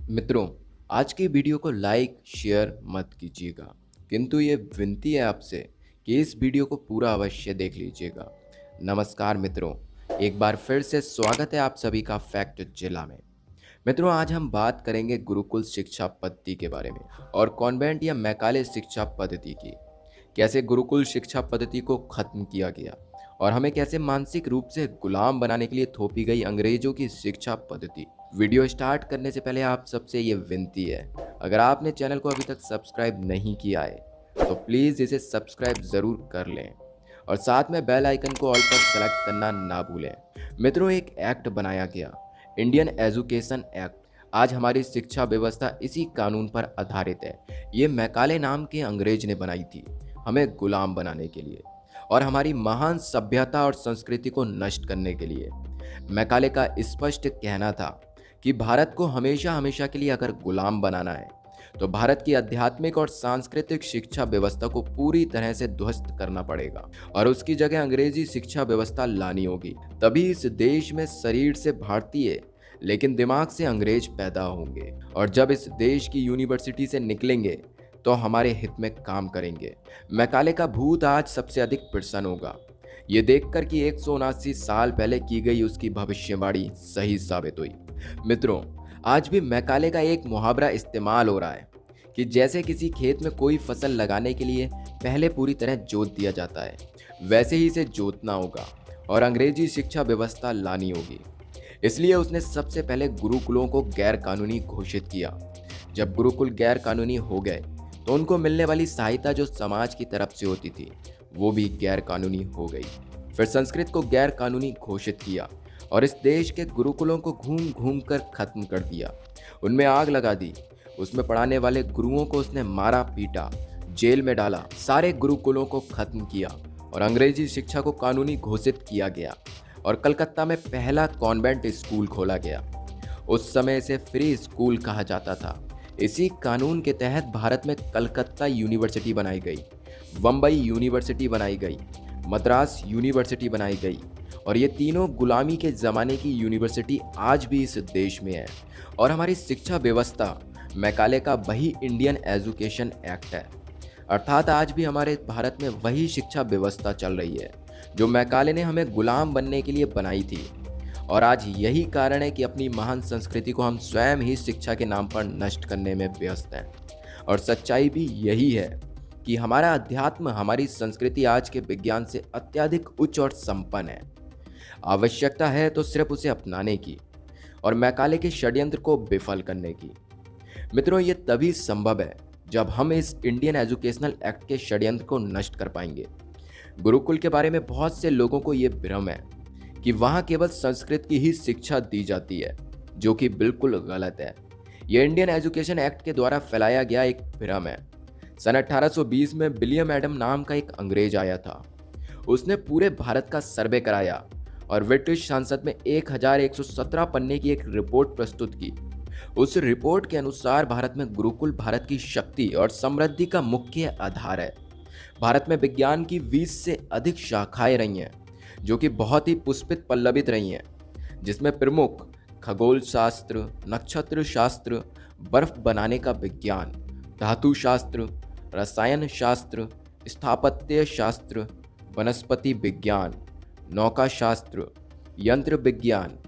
मित्रों, आज की वीडियो को लाइक शेयर मत कीजिएगा, किंतु ये विनती है आपसे कि इस वीडियो को पूरा अवश्य देख लीजिएगा। नमस्कार मित्रों, एक बार फिर से स्वागत है आप सभी का फैक्ट जिला में। मित्रों, आज हम बात करेंगे गुरुकुल शिक्षा पद्धति के बारे में और कॉन्वेंट या मैकाले शिक्षा पद्धति की। कैसे गुरुकुल शिक्षा पद्धति को खत्म किया गया और हमें कैसे मानसिक रूप से गुलाम बनाने के लिए थोपी गई अंग्रेजों की शिक्षा पद्धति। वीडियो स्टार्ट करने से पहले आप सबसे ये विनती है, अगर आपने चैनल को अभी तक सब्सक्राइब नहीं किया है तो प्लीज़ इसे सब्सक्राइब ज़रूर कर लें और साथ में बेल आइकन को ऑल पर सेलेक्ट करना ना भूलें। मित्रों, एक एक्ट बनाया गया, इंडियन एजुकेशन एक्ट। आज हमारी शिक्षा व्यवस्था इसी कानून पर आधारित है। ये मैकाले नाम के अंग्रेज ने बनाई थी हमें गुलाम बनाने के लिए और हमारी महान सभ्यता और संस्कृति को नष्ट करने के लिए। मैकाले का स्पष्ट कहना था कि भारत को हमेशा हमेशा के लिए अगर गुलाम बनाना है तो भारत की आध्यात्मिक और सांस्कृतिक शिक्षा व्यवस्था को पूरी तरह से ध्वस्त करना पड़ेगा और उसकी जगह अंग्रेजी शिक्षा व्यवस्था लानी होगी। तभी इस देश में शरीर से भारतीय लेकिन दिमाग से अंग्रेज पैदा होंगे और जब इस देश की यूनिवर्सिटी से निकलेंगे तो हमारे हित में काम करेंगे। मैकाले का भूत आज सबसे अधिक प्रसन्न होगा, ये देखकर कि 179 साल पहले की गई उसकी भविष्यवाणी सही साबित हुई। मित्रों, आज भी मैकाले का एक मुहावरा इस्तेमाल हो रहा है कि जैसे किसी खेत में कोई फसल लगाने के लिए पहले पूरी तरह जोत दिया जाता है, वैसे ही इसे जोतना होगा और अंग्रेजी शिक्षा व्यवस्था लानी होगी। इसलिए उसने सबसे पहले गुरुकुलों को गैर कानूनी घोषित किया। जब गुरुकुल गैर कानूनी हो गए तो उनको मिलने वाली सहायता जो समाज की तरफ से होती थी वो भी गैर कानूनी हो गई। फिर संस्कृत को गैर कानूनी घोषित किया और इस देश के गुरुकुलों को घूम घूम कर खत्म कर दिया, उनमें आग लगा दी। उसमें पढ़ाने वाले गुरुओं को उसने मारा पीटा, जेल में डाला, सारे गुरुकुलों को खत्म किया और अंग्रेजी शिक्षा को कानूनी घोषित किया गया और कलकत्ता में पहला कॉन्वेंट स्कूल खोला गया। उस समय इसे फ्री स्कूल कहा जाता था। इसी कानून के तहत भारत में कलकत्ता यूनिवर्सिटी बनाई गई, बम्बई यूनिवर्सिटी बनाई गई, मद्रास यूनिवर्सिटी बनाई गई और ये तीनों गुलामी के ज़माने की यूनिवर्सिटी आज भी इस देश में है। और हमारी शिक्षा व्यवस्था मैकाले का वही इंडियन एजुकेशन एक्ट है, अर्थात आज भी हमारे भारत में वही शिक्षा व्यवस्था चल रही है जो मैकाले ने हमें गुलाम बनने के लिए बनाई थी। और आज यही कारण है कि अपनी महान संस्कृति को हम स्वयं ही शिक्षा के नाम पर नष्ट करने में व्यस्त हैं। और सच्चाई भी यही है कि हमारा अध्यात्म, हमारी संस्कृति आज के विज्ञान से अत्यधिक उच्च और संपन्न है। आवश्यकता है तो सिर्फ उसे अपनाने की और मैकाले के षड्यंत्र को विफल करने की। मित्रों, ये तभी संभव है जब हम इस इंडियन एजुकेशनल एक्ट के षड्यंत्र को नष्ट कर पाएंगे। गुरुकुल के बारे में बहुत से लोगों को ये भ्रम है कि वहाँ केवल संस्कृत की ही शिक्षा दी जाती है, जो कि बिल्कुल गलत है। यह इंडियन एजुकेशन एक्ट के द्वारा फैलाया गया एक भ्रम है। सन 1820 में विलियम एडम नाम का एक अंग्रेज आया था। उसने पूरे भारत का सर्वे कराया और ब्रिटिश संसद में 1117 पन्ने की एक रिपोर्ट प्रस्तुत की। उस रिपोर्ट के अनुसार भारत में गुरुकुल भारत की शक्ति और समृद्धि का मुख्य आधार है। भारत में विज्ञान की 20 से अधिक शाखाएं रही हैं जो कि बहुत ही पुष्पित पल्लवित रही हैं, जिसमें प्रमुख खगोल शास्त्र, नक्षत्र शास्त्र, बर्फ बनाने का विज्ञान, धातु शास्त्र, रसायन शास्त्र, स्थापत्य शास्त्र, वनस्पति विज्ञान, नौका शास्त्र, यंत्र विज्ञान,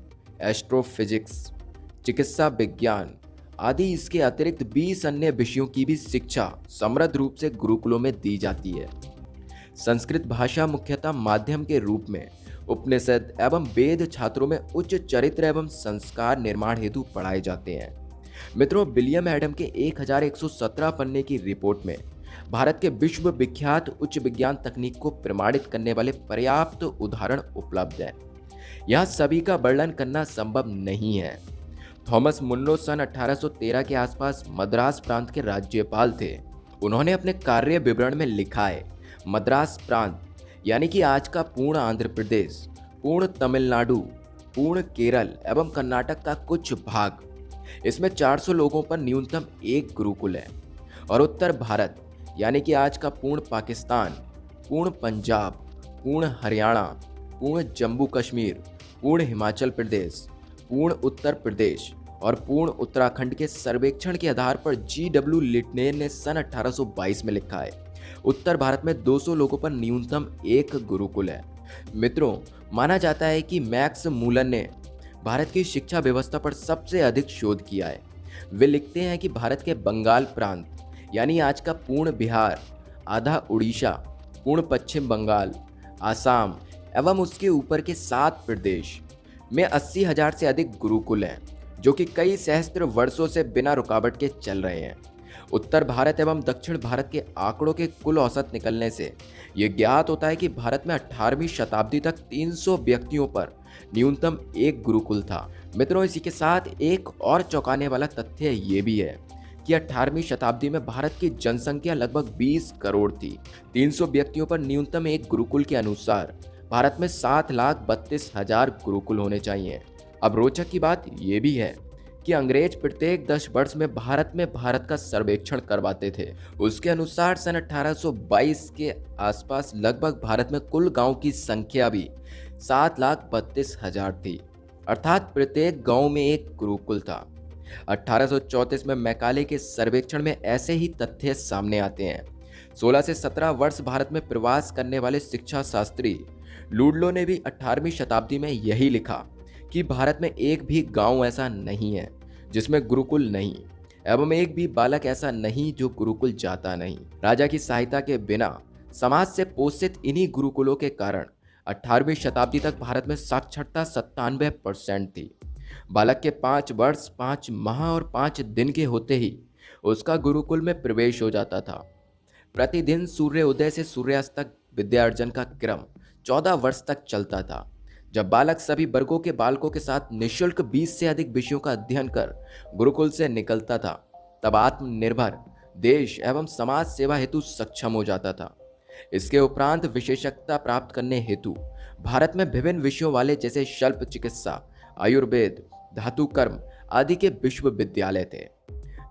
एस्ट्रोफिजिक्स, चिकित्सा विज्ञान आदि। इसके अतिरिक्त 20 अन्य विषयों की भी शिक्षा समृद्ध रूप से गुरुकुलों में दी जाती है। संस्कृत भाषा मुख्यतः माध्यम के रूप में उपनिषद एवं वेद छात्रों में उच्च चरित्र एवं संस्कार निर्माण हेतु पढ़ाए जाते हैं। मित्रों, विलियम एडम के 1117 पन्ने की रिपोर्ट में भारत के विश्व विख्यात उच्च विज्ञान तकनीक को प्रमाणित करने वाले पर्याप्त उदाहरण उपलब्ध हैं। यह सभी का वर्णन करना संभव नहीं है। थॉमस मुन्रो सन 1813 के आसपास मद्रास प्रांत के राज्यपाल थे। उन्होंने अपने कार्य विवरण में लिखा है, मद्रास प्रांत यानी कि आज का पूर्ण आंध्र प्रदेश, पूर्ण तमिलनाडु, पूर्ण केरल एवं कर्नाटक का कुछ भाग, इसमें 400 लोगों पर न्यूनतम एक गुरुकुल है। और उत्तर भारत यानी कि आज का पूर्ण पाकिस्तान, पूर्ण पंजाब, पूर्ण हरियाणा, पूर्ण जम्मू कश्मीर, पूर्ण हिमाचल प्रदेश, पूर्ण उत्तर प्रदेश और पूर्ण उत्तराखंड के सर्वेक्षण के आधार पर GW लिटनेर ने सन 1822 में लिखा है, उत्तर भारत में 200 लोगों पर न्यूनतम एक गुरुकुल है। मित्रों, माना जाता है कि मैक्स मूलन ने भारत की शिक्षा व्यवस्था पर सबसे अधिक शोध किया है। वे लिखते हैं कि भारत के बंगाल प्रांत यानी आज का पूर्ण बिहार, आधा उड़ीसा, पूर्ण पश्चिम बंगाल, आसाम एवं उसके ऊपर के 7 प्रदेश में 80,000 से अधिक गुरुकुल हैं, जो कि कई सहस्त्र वर्षों से बिना रुकावट के चल रहे हैं। उत्तर भारत एवं दक्षिण भारत के आंकड़ों के कुल औसत निकलने से ये ज्ञात होता है कि भारत में 18वीं शताब्दी तक 300 व्यक्तियों पर न्यूनतम एक गुरुकुल था। मित्रों, इसी के साथ एक और चौंकाने वाला तथ्य ये भी है कि 18वीं शताब्दी में भारत की जनसंख्या लगभग 20 करोड़ थी। 300 व्यक्तियों पर न्यूनतम एक गुरुकुल के अनुसार भारत में 7,32,000 गुरुकुल होने चाहिए। अब रोचक की बात यह भी है कि अंग्रेज प्रत्येक 10 वर्ष में भारत का सर्वेक्षण करवाते थे। उसके अनुसार सन 1822 के आसपास लगभग भारत में कुल गांव की संख्या भी 7,32,000 थी, अर्थात प्रत्येक गांव में एक गुरुकुल था। 1834 में मैकाले के सर्वेक्षण में ऐसे ही तथ्य सामने आते हैं। 16 से 17 वर्ष भारत में प्रवास करने वाले शिक्षा शास्त्री लुडलो ने भी 18वीं शताब्दी में यही लिखा कि भारत में एक भी गांव ऐसा नहीं है जिसमें गुरुकुल नहीं, एवं एक भी बालक ऐसा नहीं जो गुरुकुल जाता नहीं। राजा की सहायता के बिना समाज से पोषित इन्हीं गुरुकुलों के कारण 18वीं शताब्दी तक भारत में साक्षरता 97% थी। बालक के 5 वर्ष 5 माह और 5 दिन के होते ही उसका गुरुकुल में प्रवेश हो जाता था। प्रतिदिन सूर्योदय से सूर्यास्त तक विद्यार्जन का क्रम 14 वर्ष तक चलता था। जब बालक सभी वर्गों के बालकों के साथ निःशुल्क 20 से अधिक विषयों का अध्ययन कर गुरुकुल से निकलता था, तब आत्मनिर्भर देश एवं समाज सेवा हेतु सक्षम हो जाता था। इसके उपरांत विशेषज्ञता प्राप्त करने हेतु भारत में विभिन्न विषयों वाले जैसे शल्प चिकित्सा, आयुर्वेद, धातु कर्म आदि के विश्वविद्यालय थे।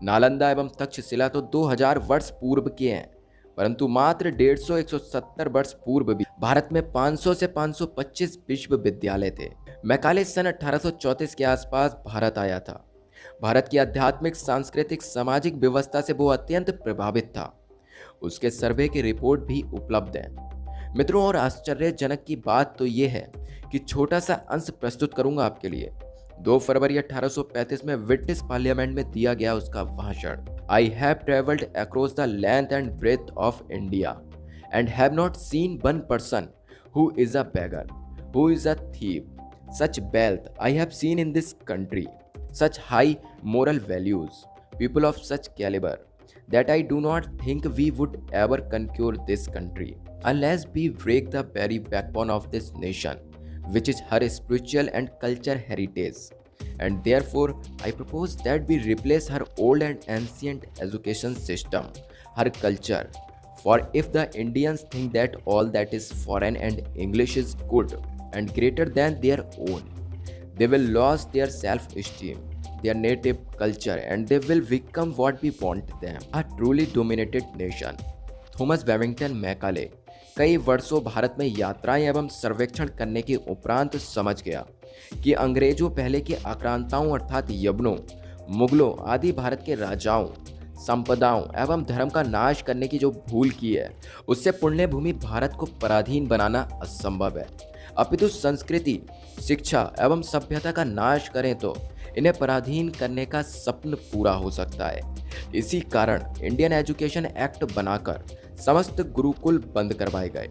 नालंदा एवं तक्षशिला तो 2000 वर्ष पूर्व के हैं, परंतु मात्र 150-170 वर्ष पूर्व भी भारत में 500 से 525 विश्वविद्यालय थे। मैकाले सन 1834 के आसपास भारत आया था। भारत की आध्यात्मिक, सांस्कृतिक, सामाजिक व्यवस्था से वो अत्यंत प्रभावित था। उसके सर्वे की रिपोर्ट भी उपलब्ध है। मित्रों, और आश्चर्यजनक की बात तो ये है कि छोटा सा अंश प्रस्तुत करूंगा आपके लिए। 2 फरवरी 1835 में ब्रिटिश पार्लियामेंट में दिया गया उसका भाषण। I have travelled across the length and breadth of India and have not seen one person who is a beggar, who is a thief. Such wealth I have seen in this country, such high moral values, people of such caliber, that I do not think we would ever conquer this country unless we break the very backbone of this nation, which is her spiritual and cultural heritage. And therefore, I propose that we replace her old and ancient education system, her culture. For if the Indians think that all that is foreign and English is good and greater than their own, they will lose their self-esteem, their native culture, and they will become what we want them, a truly dominated nation. Thomas Babington Macaulay कई वर्षों भारत में यात्राएं एवं सर्वेक्षण करने के उपरांत समझ गया कि अंग्रेजों पहले के आक्रांताओं अर्थात यवनों, मुगलों आदि भारत के राजाओं, संपदाओं एवं धर्म का नाश करने की जो भूल की है, उससे पुण्य भूमि भारत को पराधीन बनाना असंभव है। अपितु संस्कृति, शिक्षा एवं सभ्यता का नाश करें तो इन्हें पराधीन करने का स्वप्न पूरा हो सकता है। इसी कारण इंडियन एजुकेशन एक्ट बनाकर समस्त गुरुकुल बंद करवाए गए।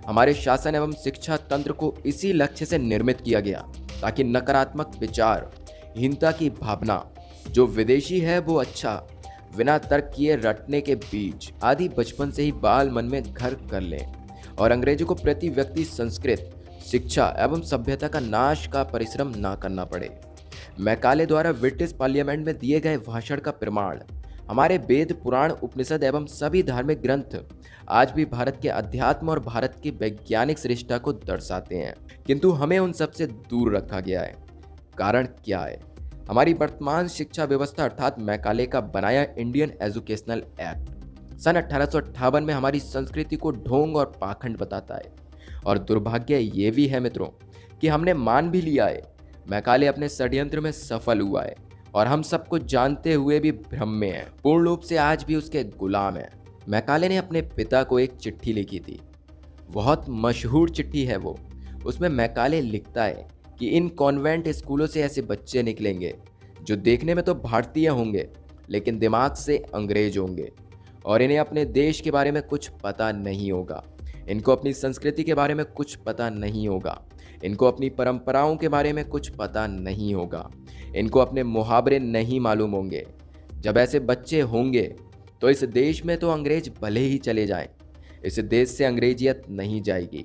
हमारे शासन एवं शिक्षा तंत्र को इसी लक्ष्य से निर्मित किया गया ताकि नकारात्मक विचार, हीनता की भावना, जो विदेशी है वो अच्छा, बिना तर्क किए रटने के बीज आदि बचपन से ही बाल मन में घर कर लें और अंग्रेजों को प्रति व्यक्ति संस्कृत, शिक्षा एवं सभ्यता का नाश का परिश्रम ना करना पड़े। मैकाले द्वारा ब्रिटिश पार्लियामेंट में दिए गए भाषण का प्रमाण हमारे वेद, पुराण, उपनिषद एवं सभी धार्मिक ग्रंथ आज भी भारत के अध्यात्म और भारत की वैज्ञानिक श्रेष्ठता को दर्शाते हैं, किंतु हमें उन सबसे दूर रखा गया है। कारण क्या है? हमारी वर्तमान शिक्षा व्यवस्था अर्थात मैकाले का बनाया इंडियन एजुकेशनल एक्ट सन 1858 में हमारी संस्कृति को ढोंग और पाखंड बताता है। और दुर्भाग्य ये भी है मित्रों कि हमने मान भी लिया है, मैकाले अपने षड्यंत्र में सफल हुआ है। और हम सब कुछ जानते हुए भी भ्रम में हैं, पूर्ण रूप से आज भी उसके गुलाम हैं। मैकाले ने अपने पिता को एक चिट्ठी लिखी थी। बहुत मशहूर चिट्ठी है वो। उसमें मैकाले लिखता है कि इन कॉन्वेंट स्कूलों से ऐसे बच्चे निकलेंगे जो देखने में तो भारतीय होंगे लेकिन दिमाग से अंग्रेज होंगे, और इन्हें अपने देश के बारे में कुछ पता नहीं होगा। इनको अपनी संस्कृति के बारे में कुछ पता नहीं होगा। इनको अपनी परंपराओं के बारे में कुछ पता नहीं होगा। इनको अपने मुहावरे नहीं मालूम होंगे। जब ऐसे बच्चे होंगे तो इस देश में तो अंग्रेज भले ही चले जाएं, इस देश से अंग्रेजियत नहीं जाएगी,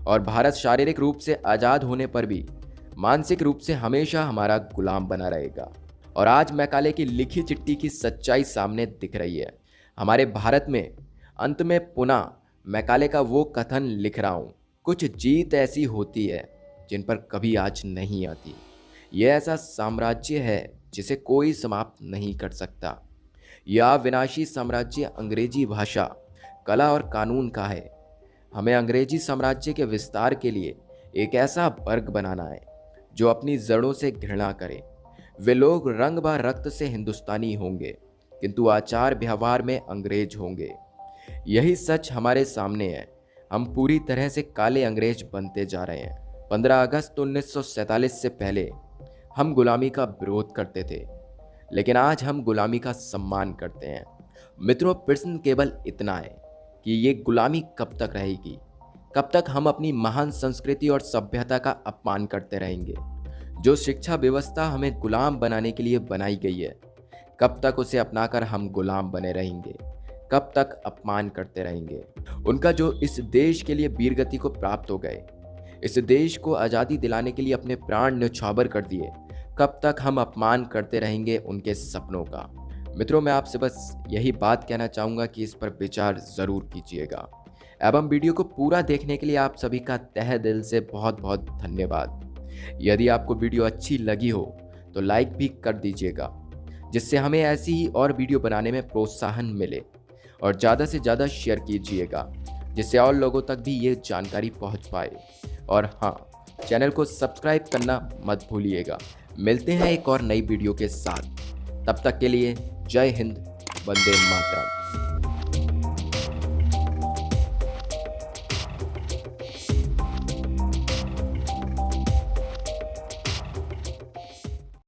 और भारत शारीरिक रूप से आज़ाद होने पर भी मानसिक रूप से हमेशा हमारा गुलाम बना रहेगा। और आज मैकाले की लिखी चिट्ठी की सच्चाई सामने दिख रही है। हमारे भारत में अंत में पुनः मैकाले का वो कथन लिख रहा हूँ, कुछ जीत ऐसी होती है जिन पर कभी आज नहीं आती। यह ऐसा साम्राज्य है जिसे कोई समाप्त नहीं कर सकता। यह विनाशी साम्राज्य अंग्रेजी भाषा, कला और कानून का है। हमें अंग्रेजी साम्राज्य के विस्तार के लिए एक ऐसा वर्ग बनाना है जो अपनी जड़ों से घृणा करे। वे लोग रंग व रक्त से हिंदुस्तानी होंगे किंतु आचार व्यवहार में अंग्रेज होंगे। यही सच हमारे सामने है। हम पूरी तरह से काले अंग्रेज बनते जा रहे हैं। 15 अगस्त 1947 से पहले हम गुलामी का विरोध करते थे, लेकिन आज हम गुलामी का सम्मान करते हैं। मित्रों, प्रश्न केवल इतना है कि ये गुलामी कब तक रहेगी? कब तक हम अपनी महान संस्कृति और सभ्यता का अपमान करते रहेंगे? जो शिक्षा व्यवस्था हमें गुलाम बनाने के लिए बनाई गई है, कब तक उसे अपनाकर हम गुलाम बने रहेंगे? कब तक अपमान करते रहेंगे उनका जो इस देश के लिए वीरगति को प्राप्त हो गए, इस देश को आज़ादी दिलाने के लिए अपने प्राण न्यौछावर कर दिए? कब तक हम अपमान करते रहेंगे उनके सपनों का? मित्रों, मैं आपसे बस यही बात कहना चाहूँगा कि इस पर विचार ज़रूर कीजिएगा। एवं वीडियो को पूरा देखने के लिए आप सभी का तहे दिल से बहुत बहुत धन्यवाद। यदि आपको वीडियो अच्छी लगी हो तो लाइक भी कर दीजिएगा, जिससे हमें ऐसी ही और वीडियो बनाने में प्रोत्साहन मिले, और ज़्यादा से ज़्यादा शेयर कीजिएगा जिससे और लोगों तक भी ये जानकारी पहुंच पाए। और हाँ, चैनल को सब्सक्राइब करना मत भूलिएगा। मिलते हैं एक और नई वीडियो के साथ। तब तक के लिए जय हिंद, वंदे मातरम।